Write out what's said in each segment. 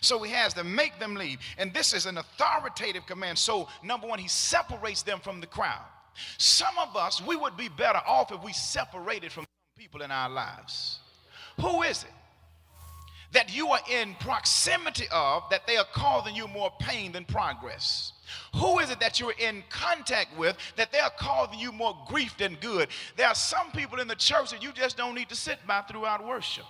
So he has to make them leave. And this is an authoritative command. So number one, he separates them from the crowd. Some of us, we would be better off if we separated from people in our lives. Who is it that you are in proximity of that they are causing you more pain than progress? Who is it that you're in contact with that they are causing you more grief than good? There are some people in the church that you just don't need to sit by throughout worship.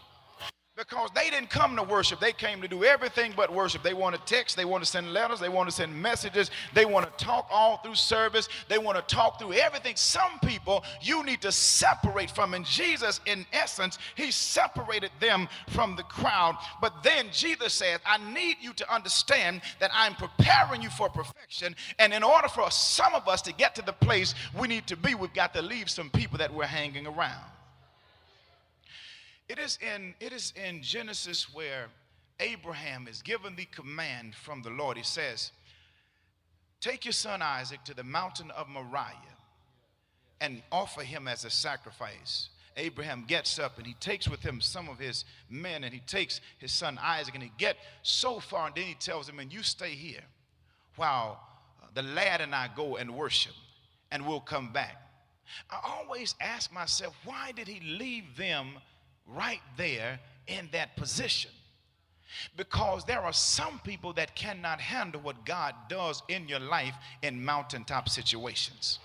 Because they didn't come to worship. They came to do everything but worship. They want to text. They want to send letters. They want to send messages. They want to talk all through service. They want to talk through everything. Some people you need to separate from. And Jesus, in essence, he separated them from the crowd. But then Jesus says, I need you to understand that I'm preparing you for perfection. And in order for some of us to get to the place we need to be, we've got to leave some people that we're hanging around. It is in Genesis where Abraham is given the command from the Lord. He says, take your son Isaac to the mountain of Moriah and offer him as a sacrifice. Abraham gets up and he takes with him some of his men, and he takes his son Isaac, and he gets so far, and then he tells him, and you stay here while the lad and I go and worship, and we'll come back. I always ask myself, why did he leave them right there in that position? Because there are some people that cannot handle what God does in your life in mountaintop situations.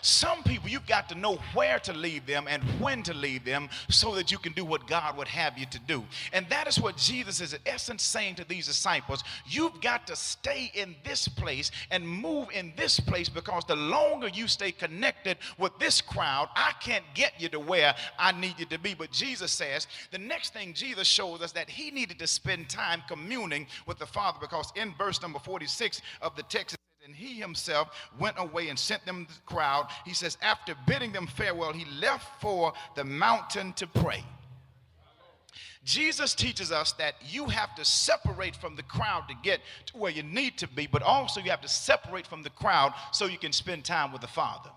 Some people, you've got to know where to leave them and when to leave them so that you can do what God would have you to do. And that is what Jesus is in essence saying to these disciples. You've got to stay in this place and move in this place, because the longer you stay connected with this crowd, I can't get you to where I need you to be. But Jesus says, the next thing Jesus shows us, that he needed to spend time communing with the Father, because in verse number 46 of the text, and he himself went away and sent them to the crowd. He says, after bidding them farewell, he left for the mountain to pray. Jesus teaches us that you have to separate from the crowd to get to where you need to be, but also you have to separate from the crowd so you can spend time with the Father.